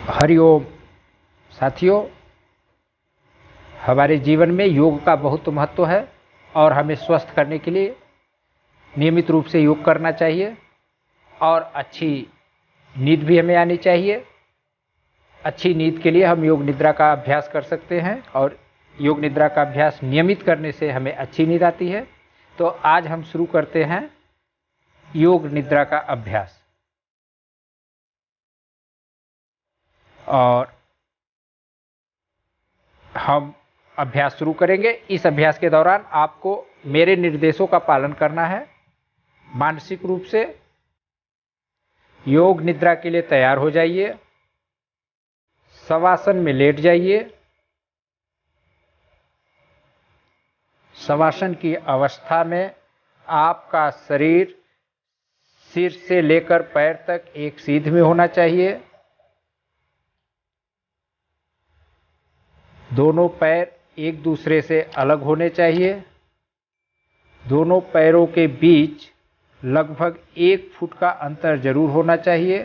हरिओम साथियों, हमारे जीवन में योग का बहुत महत्व है और हमें स्वस्थ करने के लिए नियमित रूप से योग करना चाहिए और अच्छी नींद भी हमें आनी चाहिए। अच्छी नींद के लिए हम योग निद्रा का अभ्यास कर सकते हैं और योग निद्रा का अभ्यास नियमित करने से हमें अच्छी नींद आती है। तो आज हम शुरू करते हैं योग निद्रा का अभ्यास। और हम अभ्यास शुरू करेंगे। इस अभ्यास के दौरान आपको मेरे निर्देशों का पालन करना है। मानसिक रूप से योग निद्रा के लिए तैयार हो जाइए। शवासन में लेट जाइए। शवासन की अवस्था में आपका शरीर सिर से लेकर पैर तक एक सीध में होना चाहिए। दोनों पैर एक दूसरे से अलग होने चाहिए। दोनों पैरों के बीच लगभग 1 फुट का अंतर जरूर होना चाहिए।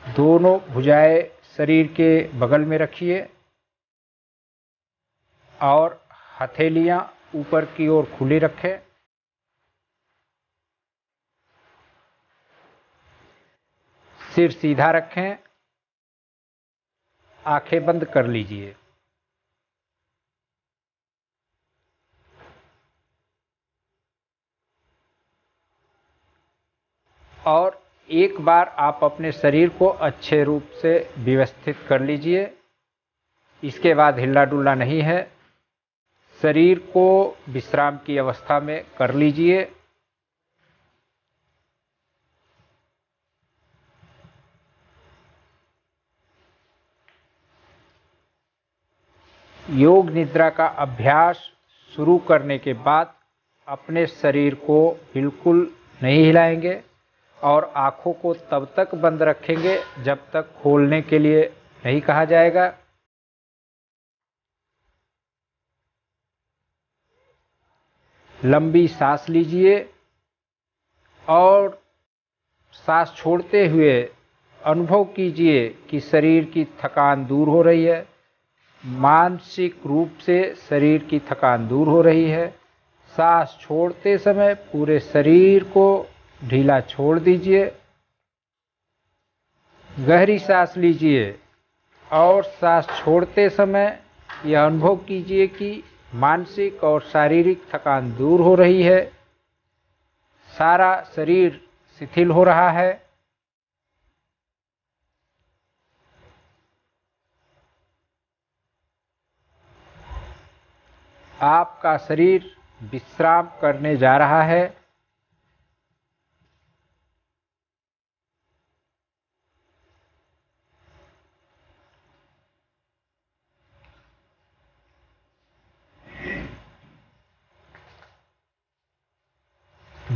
दोनों भुजाएं शरीर के बगल में रखिए और हथेलियां ऊपर की ओर खुली रखें। सिर सीधा रखें। आंखें बंद कर लीजिए। और एक बार आप अपने शरीर को अच्छे रूप से व्यवस्थित कर लीजिए। इसके बाद हिलना डुलना नहीं है। शरीर को विश्राम की अवस्था में कर लीजिए। योग निद्रा का अभ्यास शुरू करने के बाद अपने शरीर को बिल्कुल नहीं हिलाएंगे और आंखों को तब तक बंद रखेंगे जब तक खोलने के लिए नहीं कहा जाएगा। लंबी सांस लीजिए और सांस छोड़ते हुए अनुभव कीजिए कि शरीर की थकान दूर हो रही है। मानसिक रूप से शरीर की थकान दूर हो रही है। सांस छोड़ते समय पूरे शरीर को ढीला छोड़ दीजिए। गहरी सांस लीजिए और सांस छोड़ते समय यह अनुभव कीजिए कि मानसिक और शारीरिक थकान दूर हो रही है। सारा शरीर शिथिल हो रहा है। आपका शरीर विश्राम करने जा रहा है।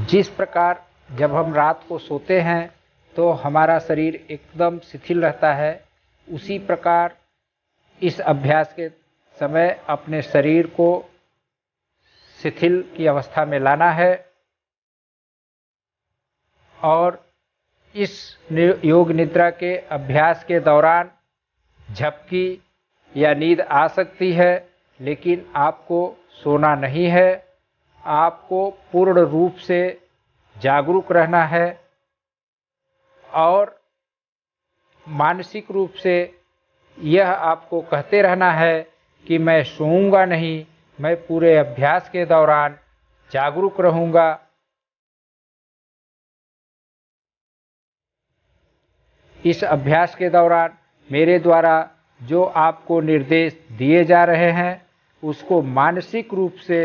जिस प्रकार जब हम रात को सोते हैं तो हमारा शरीर एकदम शिथिल रहता है, उसी प्रकार इस अभ्यास के समय अपने शरीर को शिथिल की अवस्था में लाना है। और इस योग निद्रा के अभ्यास के दौरान झपकी या नींद आ सकती है, लेकिन आपको सोना नहीं है। आपको पूर्ण रूप से जागरूक रहना है और मानसिक रूप से यह आपको कहते रहना है कि मैं सोऊंगा नहीं, मैं पूरे अभ्यास के दौरान जागरूक रहूंगा। इस अभ्यास के दौरान मेरे द्वारा जो आपको निर्देश दिए जा रहे हैं उसको मानसिक रूप से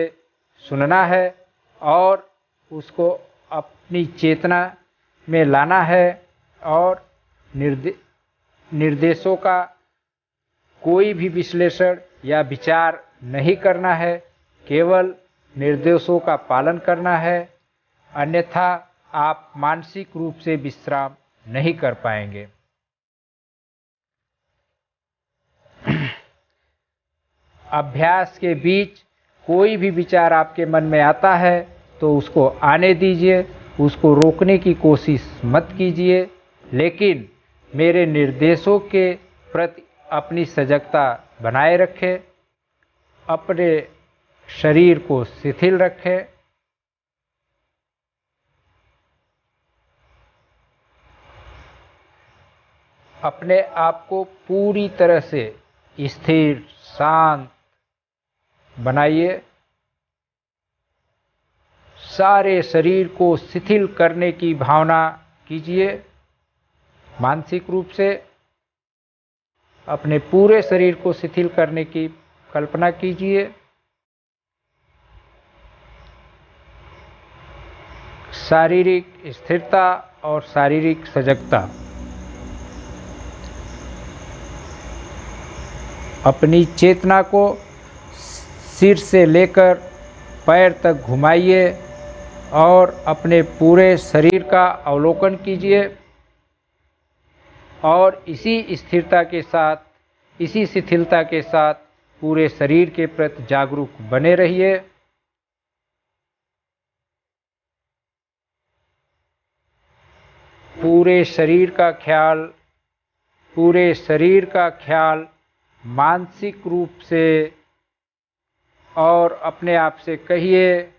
सुनना है और उसको अपनी चेतना में लाना है और निर्देशों का कोई भी विश्लेषण या विचार नहीं करना है, केवल निर्देशों का पालन करना है। अन्यथा आप मानसिक रूप से विश्राम नहीं कर पाएंगे। अभ्यास के बीच कोई भी विचार आपके मन में आता है तो उसको आने दीजिए, उसको रोकने की कोशिश मत कीजिए, लेकिन मेरे निर्देशों के प्रति अपनी सजगता बनाए रखें, अपने शरीर को शिथिल रखें, अपने आप को पूरी तरह से स्थिर शांत बनाइए। सारे शरीर को शिथिल करने की भावना कीजिए। मानसिक रूप से अपने पूरे शरीर को शिथिल करने की कल्पना कीजिए। शारीरिक स्थिरता और शारीरिक सजगता। अपनी चेतना को सिर से लेकर पैर तक घुमाइए और अपने पूरे शरीर का अवलोकन कीजिए और इसी स्थिरता के साथ, इसी शिथिलता के साथ पूरे शरीर के प्रति जागरूक बने रहिए। पूरे शरीर का ख्याल मानसिक रूप से और अपने आप से कहिए,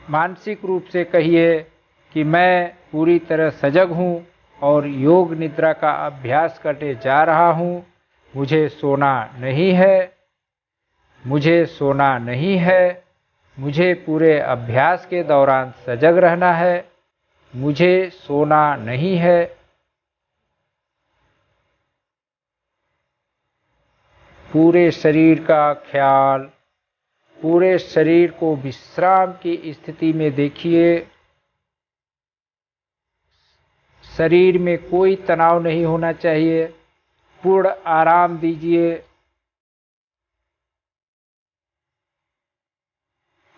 मानसिक रूप से कहिए कि मैं पूरी तरह सजग हूँ और योग निद्रा का अभ्यास करने जा रहा हूँ। मुझे सोना नहीं है, मुझे सोना नहीं है, मुझे पूरे अभ्यास के दौरान सजग रहना है, मुझे सोना नहीं है। पूरे शरीर का ख्याल, पूरे शरीर को विश्राम की स्थिति में देखिए। शरीर में कोई तनाव नहीं होना चाहिए, पूर्ण आराम दीजिए।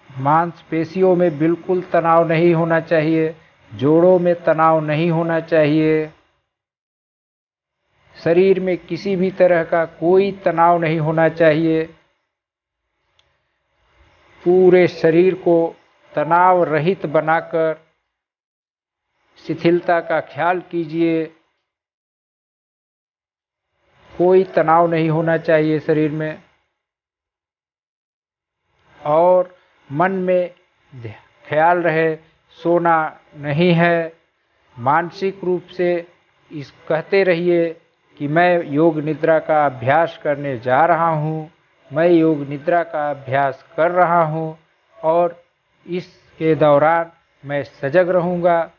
मांसपेशियों में बिल्कुल तनाव नहीं होना चाहिए, जोड़ों में तनाव नहीं होना चाहिए, शरीर में किसी भी तरह का कोई तनाव नहीं होना चाहिए। पूरे शरीर को तनाव रहित बनाकर शिथिलता का ख्याल कीजिए। कोई तनाव नहीं होना चाहिए शरीर में, और मन में ख्याल रहे सोना नहीं है। मानसिक रूप से इस कहते रहिए कि मैं योग निद्रा का अभ्यास करने जा रहा हूँ, मैं योग निद्रा का अभ्यास कर रहा हूँ और इसके दौरान मैं सजग रहूँगा।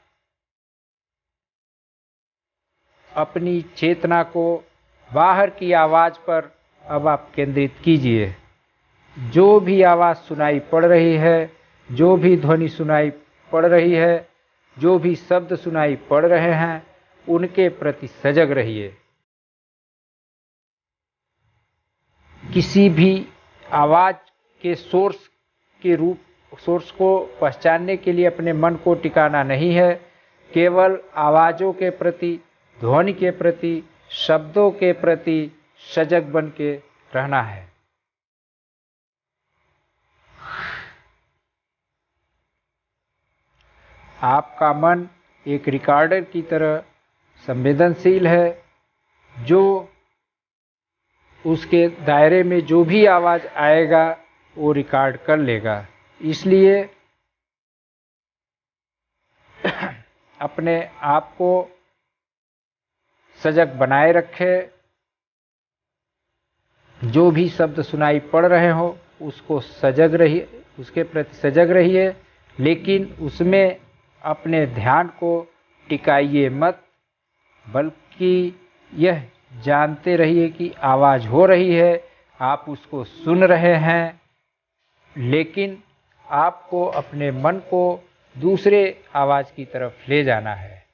अपनी चेतना को बाहर की आवाज़ पर अब आप केंद्रित कीजिए। जो भी आवाज़ सुनाई पड़ रही है, जो भी ध्वनि सुनाई पड़ रही है, जो भी शब्द सुनाई पड़ रहे हैं, उनके प्रति सजग रहिए। किसी भी आवाज़ के सोर्स को पहचानने के लिए अपने मन को टिकाना नहीं है। केवल आवाज़ों के प्रति, ध्वनि के प्रति, शब्दों के प्रति सजग बन के रहना है। आपका मन एक रिकॉर्डर की तरह संवेदनशील है, जो उसके दायरे में जो भी आवाज़ आएगा वो रिकॉर्ड कर लेगा। इसलिए अपने आप को सजग बनाए रखें। जो भी शब्द सुनाई पड़ रहे हो उसको सजग रहिए, उसके प्रति सजग रहिए, लेकिन उसमें अपने ध्यान को टिकाइए मत, बल्कि यह जानते रहिए कि आवाज़ हो रही है, आप उसको सुन रहे हैं, लेकिन आपको अपने मन को दूसरे आवाज़ की तरफ ले जाना है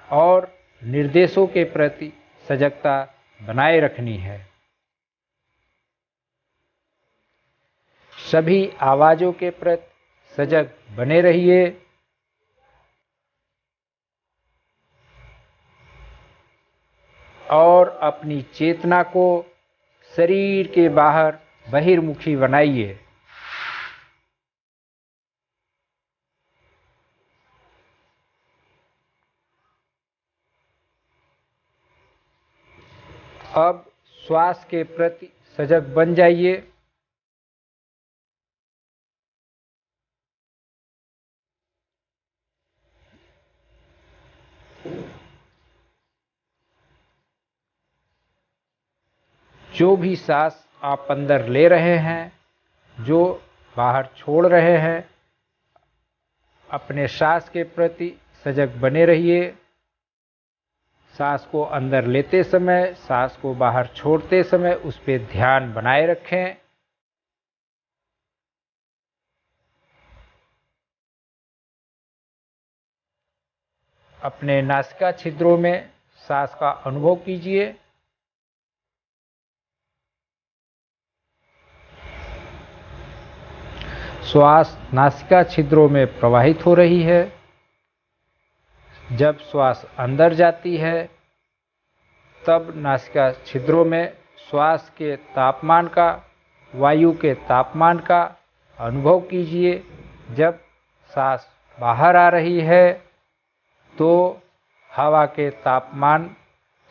और निर्देशों के प्रति सजगता बनाए रखनी है। सभी आवाज़ों के प्रति सजग बने रहिए। और अपनी चेतना को शरीर के बाहर बहिर्मुखी बनाइए। अब श्वास के प्रति सजग बन जाइए। जो भी सांस आप अंदर ले रहे हैं, जो बाहर छोड़ रहे हैं, अपने सांस के प्रति सजग बने रहिए। सांस को अंदर लेते समय, सांस को बाहर छोड़ते समय उस पर ध्यान बनाए रखें। अपने नासिका छिद्रों में सांस का अनुभव कीजिए। श्वास नासिका छिद्रों में प्रवाहित हो रही है। जब श्वास अंदर जाती है तब नासिका छिद्रों में श्वास के तापमान का, वायु के तापमान का अनुभव कीजिए। जब सांस बाहर आ रही है तो हवा के तापमान,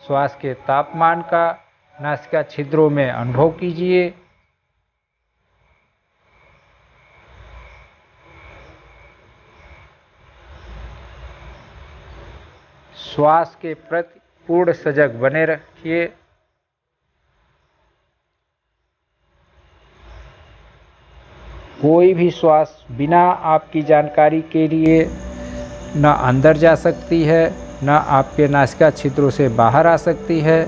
श्वास के तापमान का नासिका छिद्रों में अनुभव कीजिए। श्वास के प्रति पूर्ण सजग बने रखिए। कोई भी श्वास बिना आपकी जानकारी के लिए न अंदर जा सकती है, न आपके नासिका छिद्रों से बाहर आ सकती है।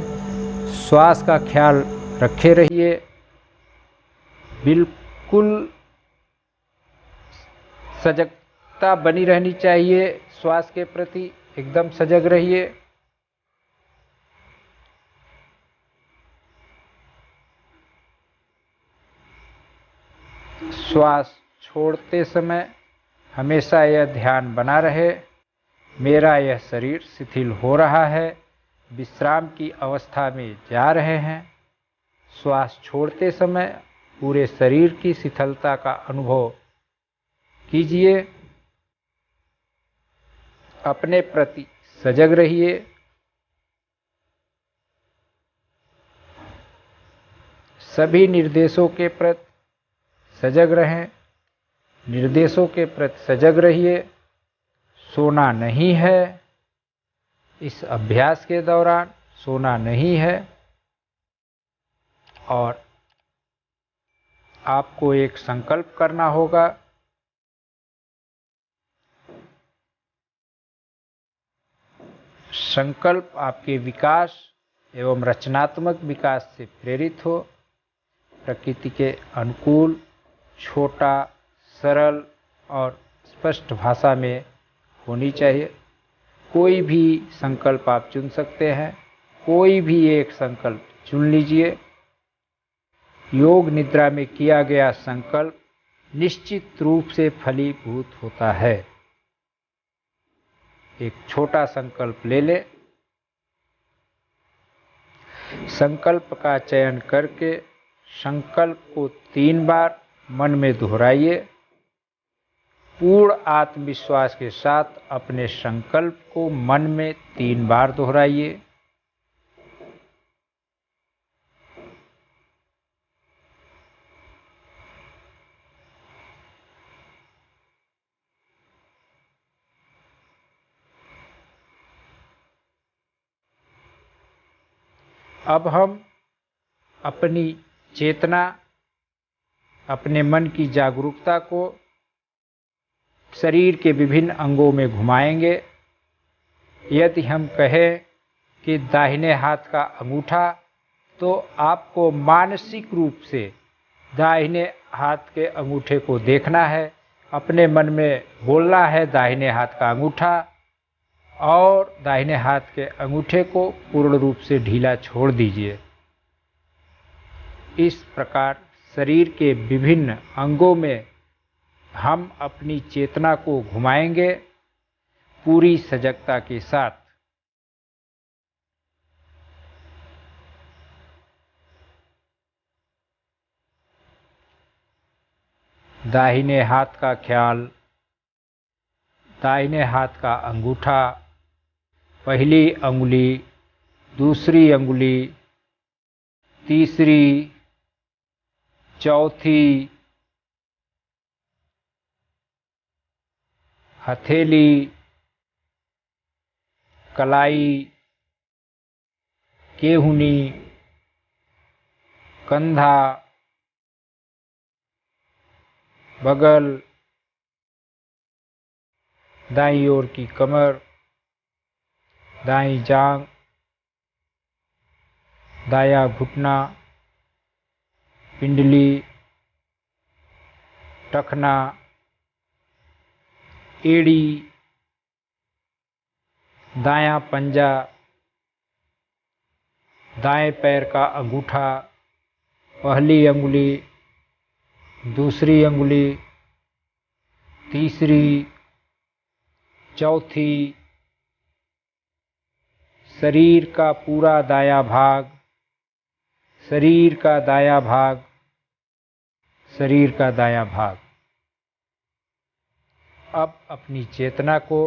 श्वास का ख्याल रखे रहिए। बिल्कुल सजगता बनी रहनी चाहिए। श्वास के प्रति एकदम सजग रहिए। श्वास छोड़ते समय हमेशा यह ध्यान बना रहे, मेरा यह शरीर शिथिल हो रहा है, विश्राम की अवस्था में जा रहे हैं। श्वास छोड़ते समय पूरे शरीर की शिथिलता का अनुभव कीजिए। अपने प्रति सजग रहिए। सभी निर्देशों के प्रति सजग रहें। निर्देशों के प्रति सजग रहिए। सोना नहीं है। इस अभ्यास के दौरान सोना नहीं है। और आपको एक संकल्प करना होगा। संकल्प आपके विकास एवं रचनात्मक विकास से प्रेरित हो। प्रकृति के अनुकूल, छोटा, सरल और स्पष्ट भाषा में होनी चाहिए। कोई भी संकल्प आप चुन सकते हैं। कोई भी एक संकल्प चुन लीजिए। योग निद्रा में किया गया संकल्प निश्चित रूप से फलीभूत होता है। एक छोटा संकल्प ले ले। संकल्प का चयन करके संकल्प को 3 बार मन में दोहराइए। पूर्ण आत्मविश्वास के साथ अपने संकल्प को मन में 3 बार दोहराइए। अब हम अपनी चेतना, अपने मन की जागरूकता को शरीर के विभिन्न अंगों में घुमाएंगे। यदि हम कहें कि दाहिने हाथ का अंगूठा, तो आपको मानसिक रूप से दाहिने हाथ के अंगूठे को देखना है। अपने मन में बोलना है दाहिने हाथ का अंगूठा, और दाहिने हाथ के अंगूठे को पूर्ण रूप से ढीला छोड़ दीजिए। इस प्रकार शरीर के विभिन्न अंगों में हम अपनी चेतना को घुमाएंगे पूरी सजगता के साथ। दाहिने हाथ का ख्याल, दाहिने हाथ का अंगूठा, पहली अंगुली, दूसरी अंगुली, तीसरी, चौथी, हथेली, कलाई, केहूनी, कंधा, बगल, दाईं ओर की कमर, दाईं जांघ, दायां घुटना, पिंडली, टखना, एड़ी, दायां पंजा, दाएं पैर का अंगूठा, पहली अंगुली, दूसरी अंगुली, तीसरी, चौथी, शरीर का पूरा दायां भाग, शरीर का दायां भाग, शरीर का दायां भाग। अब अपनी चेतना को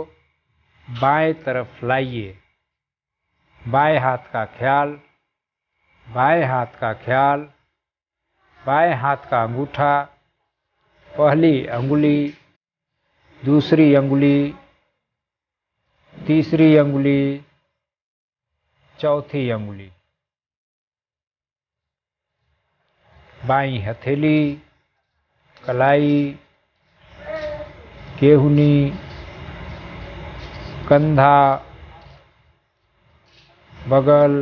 बाएं तरफ लाइए। बाएं हाथ का ख्याल, बाएं हाथ का ख्याल, बाएं हाथ का अंगूठा, पहली अंगुली, दूसरी अंगुली, तीसरी अंगुली, चौथी अंगुली, बाईं हथेली, कलाई, केहूनी, कंधा, बगल,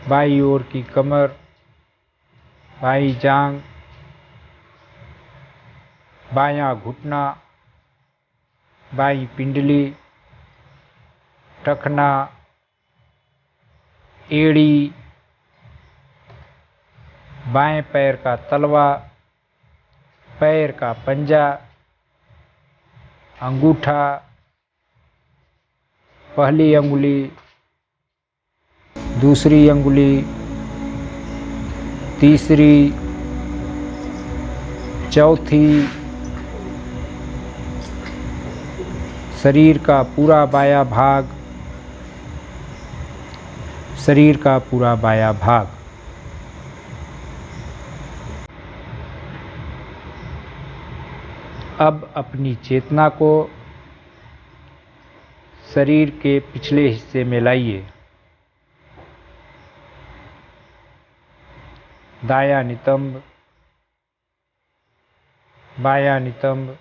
बाईं ओर की कमर, बाईं जांघ, बायां घुटना, बाईं पिंडली, टखना, एड़ी, बाएं पैर का तलवा, पैर का पंजा, अंगूठा, पहली अंगुली, दूसरी अंगुली, तीसरी, चौथी, शरीर का पूरा बायां भाग, शरीर का पूरा बायां भाग। अब अपनी चेतना को शरीर के पिछले हिस्से में लाइए। दायां नितंब, बायां नितंब,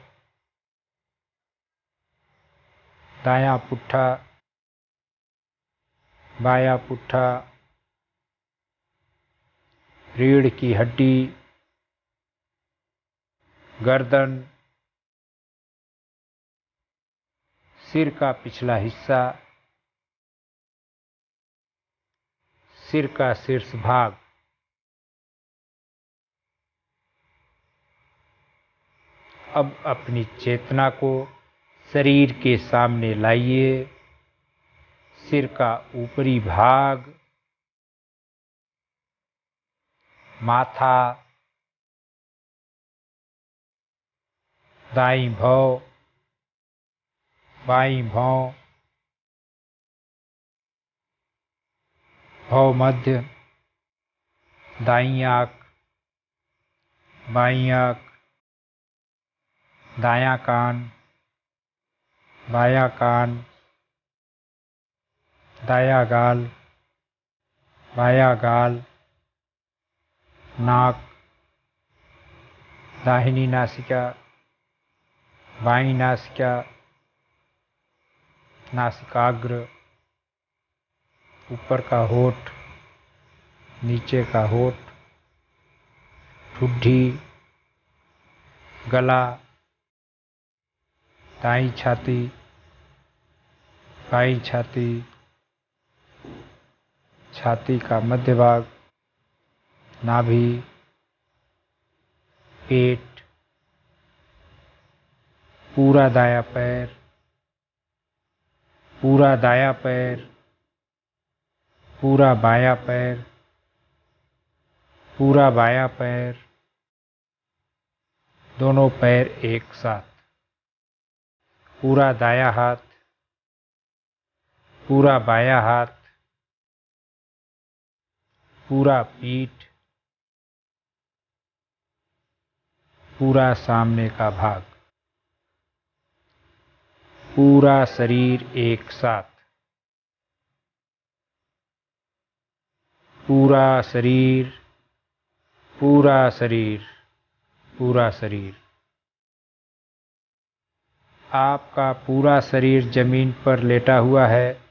दायां पुट्ठा, बायां पुट्ठा, रीढ़ की हड्डी, गर्दन, सिर का पिछला हिस्सा, सिर का शीर्ष भाग। अब अपनी चेतना को शरीर के सामने लाइए। सिर का ऊपरी भाग, माथा, दाईं भौं, बाईं भौं, भौं मध्य, दाईं आंख, बाईं आंख, दायां कान, बायां कान, दायां गाल, बायां गाल, नाक, दाहिनी नासिका, बाईं नासिका, नासिकाग्र, ऊपर का होठ, नीचे का होठ, ठुड्डी, गला, दाईं छाती, बाईं छाती, छाती का मध्य भाग, नाभि, पेट, पूरा दायां पैर, पूरा दायां पैर, पूरा बायां पैर, पूरा बायां पैर, दोनों पैर एक साथ, पूरा दायां हाथ, पूरा बायां हाथ, पूरा पीठ, पूरा सामने का भाग, पूरा शरीर एक साथ, पूरा शरीर, पूरा शरीर, पूरा शरीर। आपका पूरा शरीर जमीन पर लेटा हुआ है।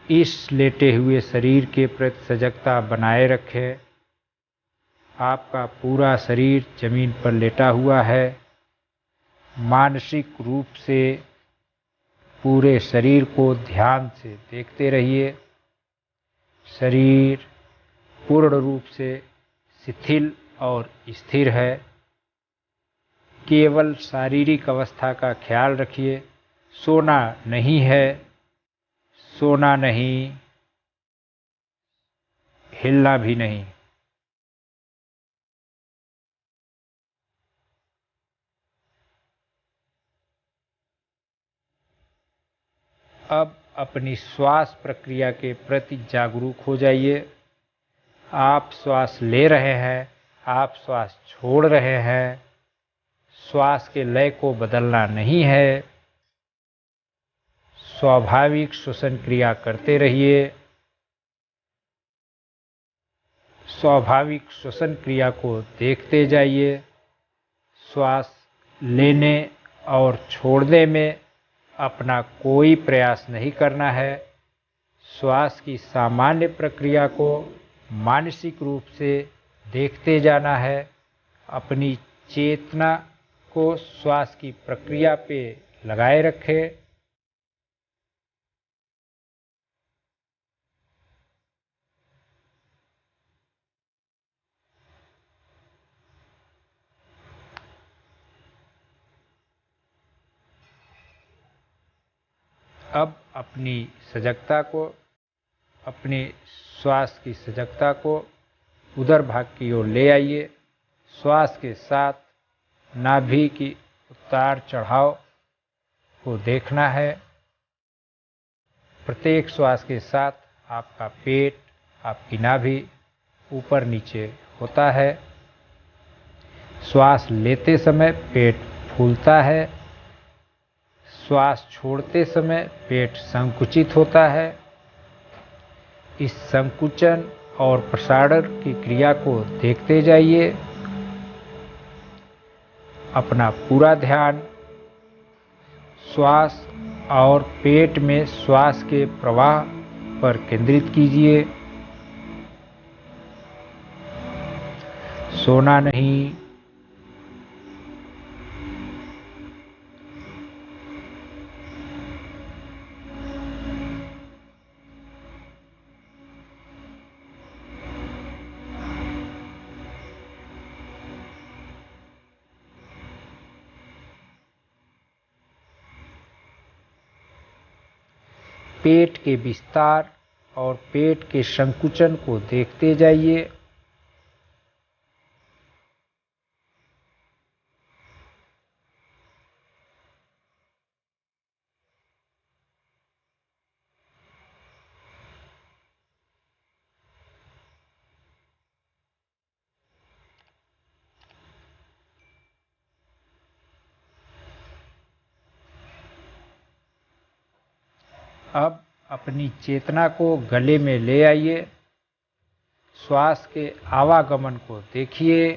इस लेटे हुए शरीर के प्रति सजगता बनाए रखें। आपका पूरा शरीर जमीन पर लेटा हुआ है। मानसिक रूप से पूरे शरीर को ध्यान से देखते रहिए। शरीर पूर्ण रूप से शिथिल और स्थिर है। केवल शारीरिक अवस्था का ख्याल रखिए। सोना नहीं है, सोना नहीं, हिलना भी नहीं। अब अपनी श्वास प्रक्रिया के प्रति जागरूक हो जाइए। आप श्वास ले रहे हैं, आप श्वास छोड़ रहे हैं। श्वास के लय को बदलना नहीं है। स्वाभाविक श्वसन क्रिया करते रहिए। स्वाभाविक श्वसन क्रिया को देखते जाइए। श्वास लेने और छोड़ने में अपना कोई प्रयास नहीं करना है। श्वास की सामान्य प्रक्रिया को मानसिक रूप से देखते जाना है। अपनी चेतना को श्वास की प्रक्रिया पे लगाए रखें। अब अपनी सजगता को, अपने श्वास की सजगता को उदर भाग की ओर ले आइए। श्वास के साथ नाभि की उतार चढ़ाव को देखना है। प्रत्येक श्वास के साथ आपका पेट, आपकी नाभि ऊपर नीचे होता है। श्वास लेते समय पेट फूलता है। श्वास छोड़ते समय पेट संकुचित होता है। इस संकुचन और प्रसारण की क्रिया को देखते जाइए। अपना पूरा ध्यान श्वास और पेट में श्वास के प्रवाह पर केंद्रित कीजिए। सोना नहीं, पेट के विस्तार और पेट के संकुचन को देखते जाइए। अब अपनी चेतना को गले में ले आइए। श्वास के आवागमन को देखिए।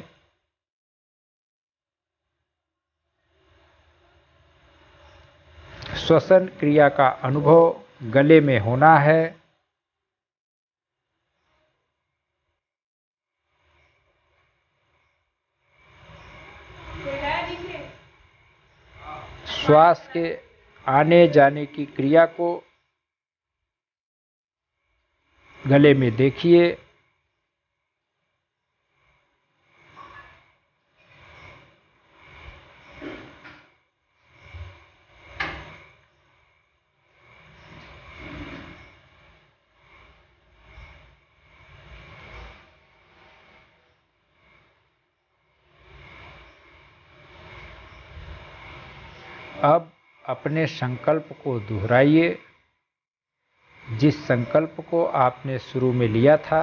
श्वसन क्रिया का अनुभव गले में होना है। श्वास के आने जाने की क्रिया को गले में देखिए। अब अपने संकल्प को दोहराइए। जिस संकल्प को आपने शुरू में लिया था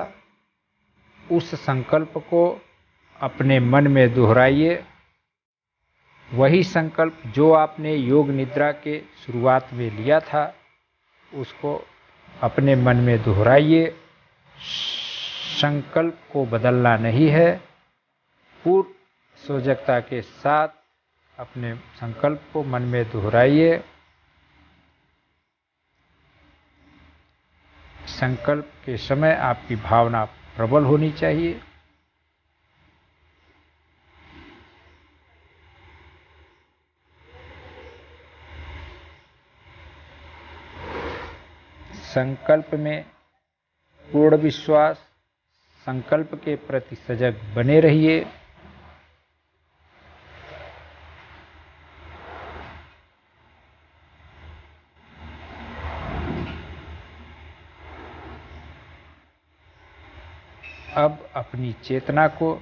उस संकल्प को अपने मन में दोहराइए। वही संकल्प जो आपने योग निद्रा के शुरुआत में लिया था, उसको अपने मन में दोहराइए। संकल्प को बदलना नहीं है, पूर्ण सजगता के साथ अपने संकल्प को मन में दोहराइए। संकल्प के समय आपकी भावना प्रबल होनी चाहिए। संकल्प में पूर्ण विश्वास, संकल्प के प्रति सजग बने रहिए। अब अपनी चेतना को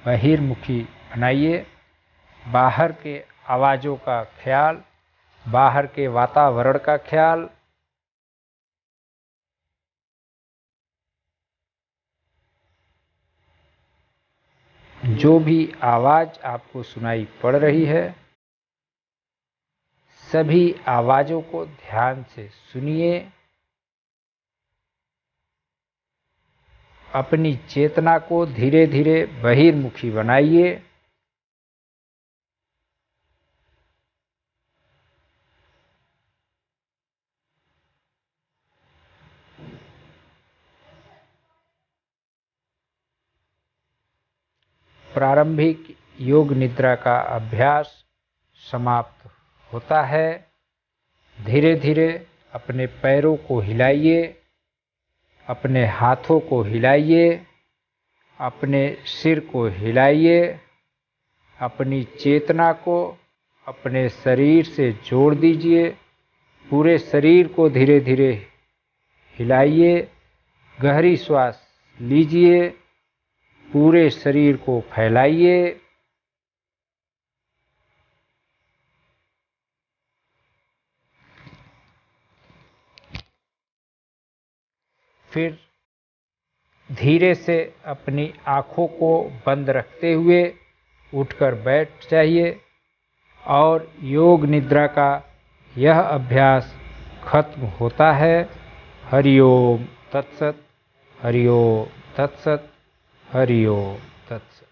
बहिर्मुखी बनाइए। बाहर के आवाज़ों का ख्याल, बाहर के वातावरण का ख्याल, जो भी आवाज़ आपको सुनाई पड़ रही है, सभी आवाज़ों को ध्यान से सुनिए। अपनी चेतना को धीरे धीरे बहिर्मुखी बनाइए। प्रारंभिक योग निद्रा का अभ्यास समाप्त होता है। धीरे धीरे अपने पैरों को हिलाइए, अपने हाथों को हिलाइए, अपने सिर को हिलाइए। अपनी चेतना को अपने शरीर से जोड़ दीजिए। पूरे शरीर को धीरे धीरे हिलाइए। गहरी श्वास लीजिए। पूरे शरीर को फैलाइए। फिर धीरे से अपनी आँखों को बंद रखते हुए उठकर बैठ जाइए और योग निद्रा का यह अभ्यास खत्म होता है। हरि ओम तत्सत। हरि ओम तत्सत। हरि ओम तत्सत।